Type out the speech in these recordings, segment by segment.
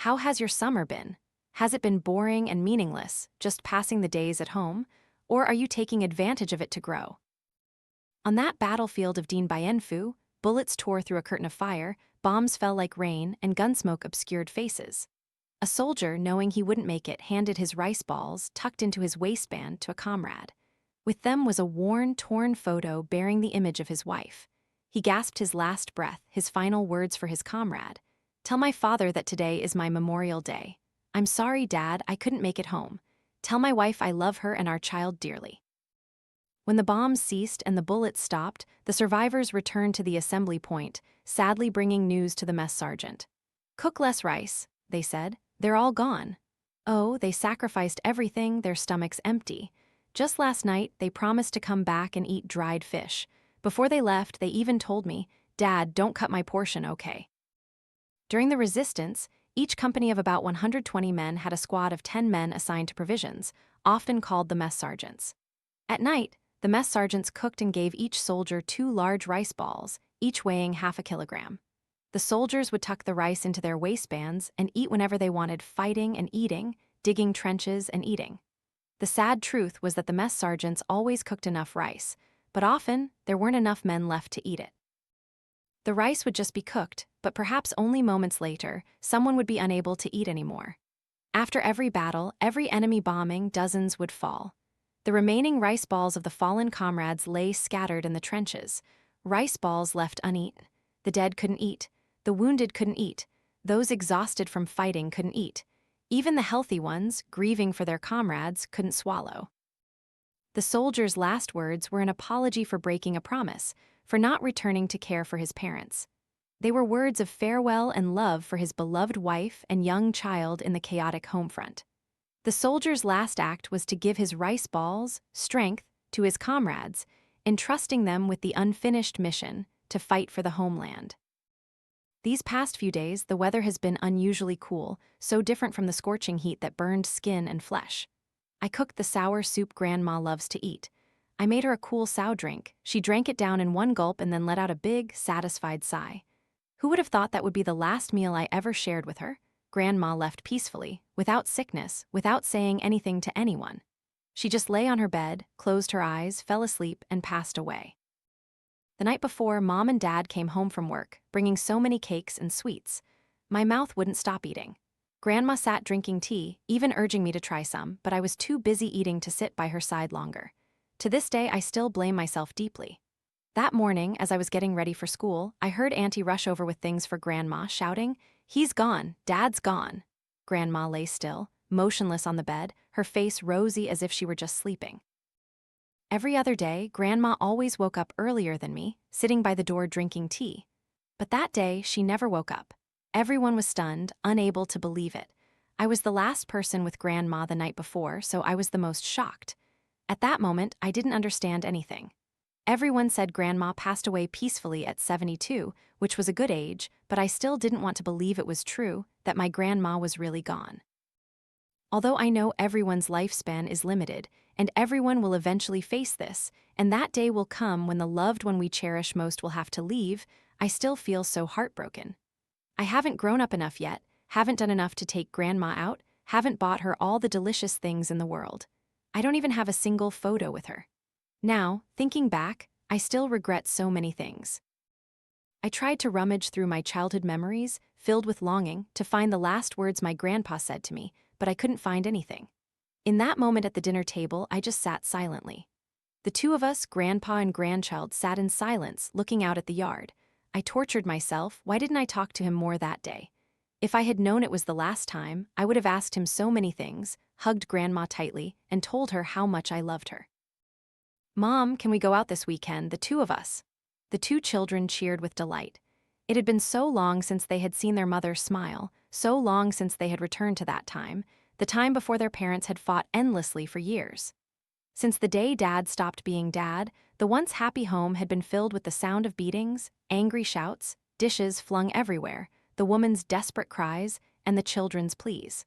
How has your summer been? Has it been boring and meaningless, just passing the days at home? Or are you taking advantage of it to grow? On that battlefield of Dien Bien Phu, bullets tore through a curtain of fire, bombs fell like rain, and gunsmoke obscured faces. A soldier, knowing he wouldn't make it, handed his rice balls, tucked into his waistband, to a comrade. With them was a worn, torn photo bearing the image of his wife. He gasped his last breath, his final words for his comrade. "Tell my father that today is my Memorial Day. I'm sorry, Dad, I couldn't make it home. Tell my wife I love her and our child dearly." When the bombs ceased and the bullets stopped, the survivors returned to the assembly point, sadly bringing news to the mess sergeant. "Cook less rice," they said. "They're all gone." Oh, they sacrificed everything, their stomachs empty. Just last night, they promised to come back and eat dried fish. Before they left, they even told me, "Dad, don't cut my portion, okay?" During the resistance, each company of about 120 men had a squad of 10 men assigned to provisions, often called the mess sergeants. At night, the mess sergeants cooked and gave each soldier 2 large rice balls, each weighing half a kilogram. The soldiers would tuck the rice into their waistbands and eat whenever they wanted, fighting and eating, digging trenches and eating. The sad truth was that the mess sergeants always cooked enough rice, but often there weren't enough men left to eat it. The rice would just be cooked, but perhaps only moments later, someone would be unable to eat anymore. After every battle, every enemy bombing, dozens would fall. The remaining rice balls of the fallen comrades lay scattered in the trenches. Rice balls left uneaten. The dead couldn't eat. The wounded couldn't eat. Those exhausted from fighting couldn't eat. Even the healthy ones, grieving for their comrades, couldn't swallow. The soldier's last words were an apology for breaking a promise, for not returning to care for his parents. They were words of farewell and love for his beloved wife and young child in the chaotic home front. The soldier's last act was to give his rice balls, strength, to his comrades, entrusting them with the unfinished mission to fight for the homeland. These past few days, the weather has been unusually cool, so different from the scorching heat that burned skin and flesh. I cooked the sour soup Grandma loves to eat. I made her a cool sow drink. She drank it down in one gulp and then let out a big, satisfied sigh. Who would have thought that would be the last meal I ever shared with her? Grandma left peacefully, without sickness, without saying anything to anyone. She just lay on her bed, closed her eyes, fell asleep, and passed away. The night before, Mom and Dad came home from work, bringing so many cakes and sweets. My mouth wouldn't stop eating. Grandma sat drinking tea, even urging me to try some, but I was too busy eating to sit by her side longer. To this day, I still blame myself deeply. That morning, as I was getting ready for school, I heard Auntie rush over with things for Grandma, shouting, "He's gone, Dad's gone." Grandma lay still, motionless on the bed, her face rosy as if she were just sleeping. Every other day, Grandma always woke up earlier than me, sitting by the door drinking tea. But that day, she never woke up. Everyone was stunned, unable to believe it. I was the last person with Grandma the night before, so I was the most shocked. At that moment, I didn't understand anything. Everyone said Grandma passed away peacefully at 72, which was a good age, but I still didn't want to believe it was true, that my grandma was really gone. Although I know everyone's lifespan is limited, and everyone will eventually face this, and that day will come when the loved one we cherish most will have to leave, I still feel so heartbroken. I haven't grown up enough yet, haven't done enough to take Grandma out, haven't bought her all the delicious things in the world. I don't even have a single photo with her. Now, thinking back, I still regret so many things. I tried to rummage through my childhood memories, filled with longing, to find the last words my grandpa said to me, but I couldn't find anything. In that moment at the dinner table, I just sat silently. The two of us, grandpa and grandchild, sat in silence, looking out at the yard. I tortured myself. Why didn't I talk to him more that day? If I had known it was the last time, I would have asked him so many things, hugged Grandma tightly, and told her how much I loved her. "Mom, can we go out this weekend, the two of us?" The two children cheered with delight. It had been so long since they had seen their mother smile, so long since they had returned to that time, the time before their parents had fought endlessly for years. Since the day Dad stopped being Dad, the once happy home had been filled with the sound of beatings, angry shouts, dishes flung everywhere, the woman's desperate cries, and the children's pleas.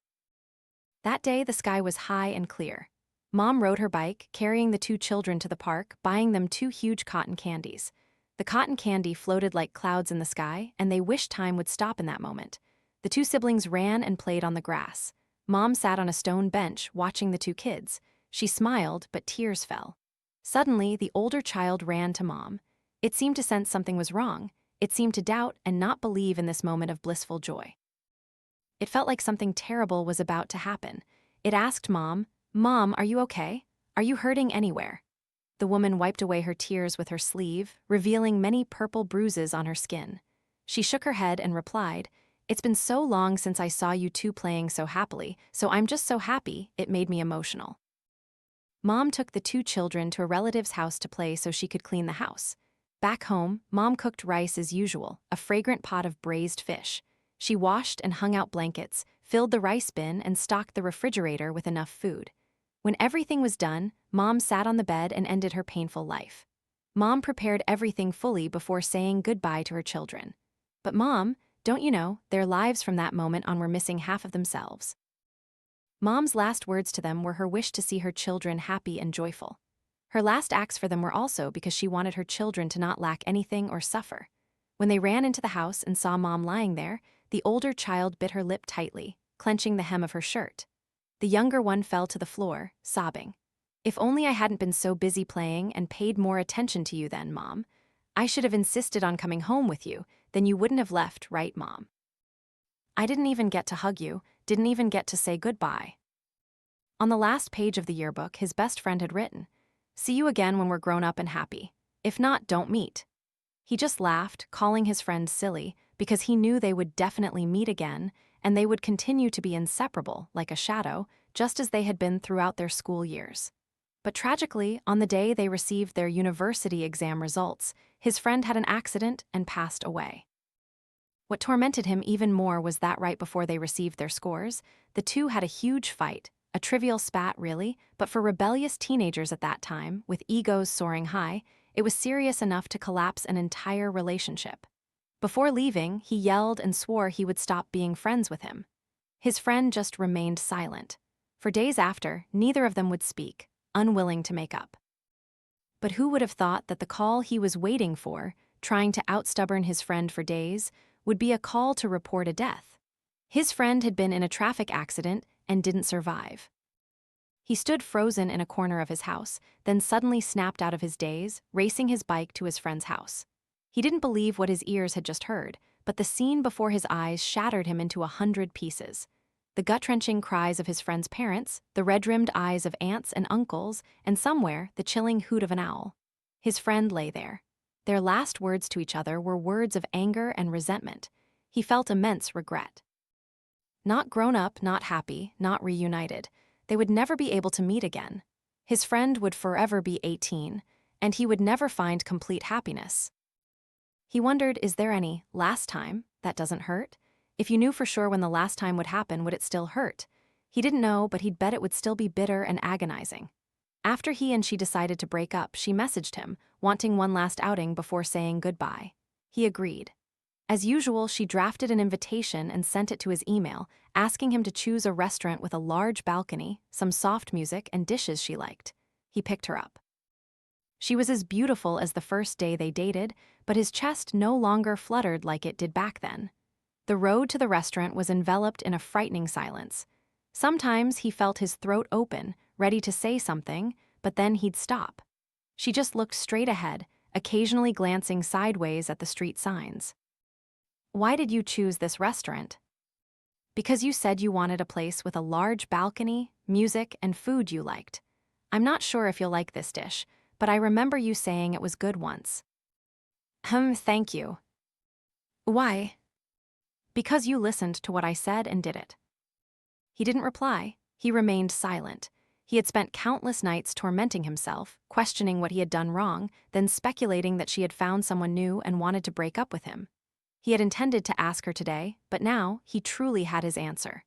That day the sky was high and clear. Mom rode her bike, carrying the two children to the park, buying them 2 huge cotton candies. The cotton candy floated like clouds in the sky, and they wished time would stop in that moment. The two siblings ran and played on the grass. Mom sat on a stone bench, watching the two kids. She smiled, but tears fell. Suddenly, the older child ran to Mom. It seemed to sense something was wrong. It seemed to doubt and not believe in this moment of blissful joy. It felt like something terrible was about to happen. It asked Mom, "Mom, are you okay? Are you hurting anywhere?" The woman wiped away her tears with her sleeve, revealing many purple bruises on her skin. She shook her head and replied, "It's been so long since I saw you two playing so happily, so I'm just so happy, it made me emotional." Mom took the two children to a relative's house to play so she could clean the house. Back home, Mom cooked rice as usual, a fragrant pot of braised fish. She washed and hung out blankets, filled the rice bin, and stocked the refrigerator with enough food. When everything was done, Mom sat on the bed and ended her painful life. Mom prepared everything fully before saying goodbye to her children. But Mom, don't you know, their lives from that moment on were missing half of themselves. Mom's last words to them were her wish to see her children happy and joyful. Her last acts for them were also because she wanted her children to not lack anything or suffer. When they ran into the house and saw Mom lying there, the older child bit her lip tightly, clenching the hem of her shirt. The younger one fell to the floor, sobbing. "If only I hadn't been so busy playing and paid more attention to you then, Mom. I should have insisted on coming home with you, then you wouldn't have left, right, Mom? I didn't even get to hug you, didn't even get to say goodbye." On the last page of the yearbook, his best friend had written, "See you again when we're grown up and happy. If not, don't meet." He just laughed, calling his friend silly, because he knew they would definitely meet again, and they would continue to be inseparable, like a shadow, just as they had been throughout their school years. But tragically, on the day they received their university exam results, his friend had an accident and passed away. What tormented him even more was that right before they received their scores, the two had a huge fight, a trivial spat really, but for rebellious teenagers at that time, with egos soaring high, it was serious enough to collapse an entire relationship. Before leaving, he yelled and swore he would stop being friends with him. His friend just remained silent. For days after, neither of them would speak, unwilling to make up. But who would have thought that the call he was waiting for, trying to outstubborn his friend for days, would be a call to report a death? His friend had been in a traffic accident and didn't survive. He stood frozen in a corner of his house, then suddenly snapped out of his daze, racing his bike to his friend's house. He didn't believe what his ears had just heard, but the scene before his eyes shattered him into 100 pieces. The gut-wrenching cries of his friend's parents, the red-rimmed eyes of aunts and uncles, and somewhere the chilling hoot of an owl. His friend lay there. Their last words to each other were words of anger and resentment. He felt immense regret. Not grown up, not happy, not reunited. They would never be able to meet again. His friend would forever be 18, and he would never find complete happiness. He wondered, is there any last time that doesn't hurt? If you knew for sure when the last time would happen, would it still hurt? He didn't know, but he'd bet it would still be bitter and agonizing. After he and she decided to break up, she messaged him, wanting one last outing before saying goodbye. He agreed. As usual, she drafted an invitation and sent it to his email, asking him to choose a restaurant with a large balcony, some soft music, and dishes she liked. He picked her up. She was as beautiful as the first day they dated, but his chest no longer fluttered like it did back then. The road to the restaurant was enveloped in a frightening silence. Sometimes he felt his throat open, ready to say something, but then he'd stop. She just looked straight ahead, occasionally glancing sideways at the street signs. "Why did you choose this restaurant?" "Because you said you wanted a place with a large balcony, music, and food you liked. I'm not sure if you'll like this dish, but I remember you saying it was good once." Thank you." "Why?" "Because you listened to what I said and did it." He didn't reply. He remained silent. He had spent countless nights tormenting himself, questioning what he had done wrong, then speculating that she had found someone new and wanted to break up with him. He had intended to ask her today, but now he truly had his answer.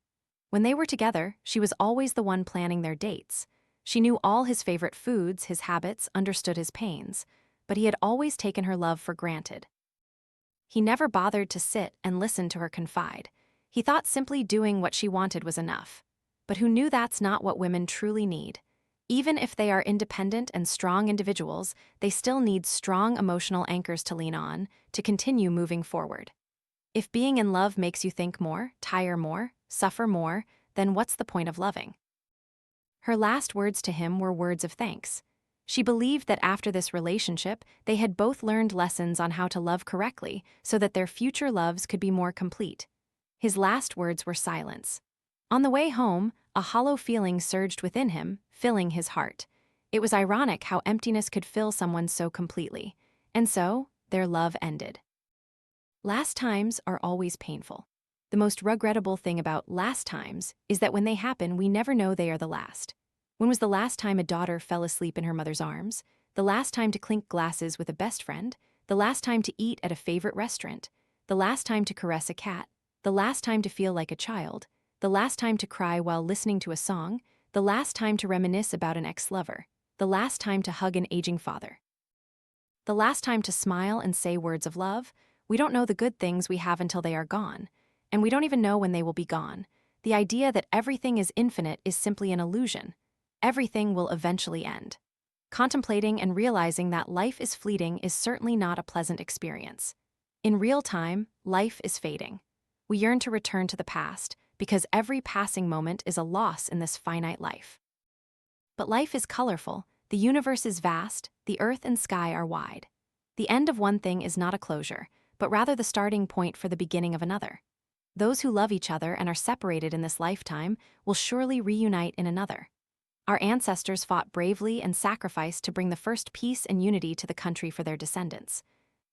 When they were together, she was always the one planning their dates. She knew all his favorite foods, his habits, understood his pains, but he had always taken her love for granted. He never bothered to sit and listen to her confide. He thought simply doing what she wanted was enough. But who knew that's not what women truly need? Even if they are independent and strong individuals, they still need strong emotional anchors to lean on to continue moving forward. If being in love makes you think more, tire more, suffer more, then what's the point of loving? Her last words to him were words of thanks. She believed that after this relationship, they had both learned lessons on how to love correctly so that their future loves could be more complete. His last words were silence. On the way home, a hollow feeling surged within him, filling his heart. It was ironic how emptiness could fill someone so completely. And so, their love ended. Last times are always painful. The most regrettable thing about last times is that when they happen, we never know they are the last. When was the last time a daughter fell asleep in her mother's arms? The last time to clink glasses with a best friend? The last time to eat at a favorite restaurant? The last time to caress a cat? The last time to feel like a child? The last time to cry while listening to a song? The last time to reminisce about an ex-lover? The last time to hug an aging father? The last time to smile and say words of love? We don't know the good things we have until they are gone. And we don't even know when they will be gone. The idea that everything is infinite is simply an illusion. Everything will eventually end. Contemplating and realizing that life is fleeting is certainly not a pleasant experience. In real time, life is fading. We yearn to return to the past, because every passing moment is a loss in this finite life. But life is colorful, the universe is vast, the earth and sky are wide. The end of one thing is not a closure, but rather the starting point for the beginning of another. Those who love each other and are separated in this lifetime will surely reunite in another. Our ancestors fought bravely and sacrificed to bring the first peace and unity to the country for their descendants.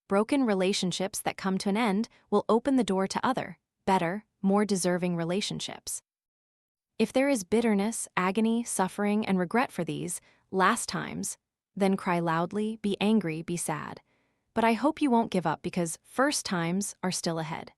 Broken relationships that come to an end will open the door to other, better, more deserving relationships. If there is bitterness, agony, suffering, and regret for these last times, then cry loudly, be angry, be sad. But I hope you won't give up because first times are still ahead.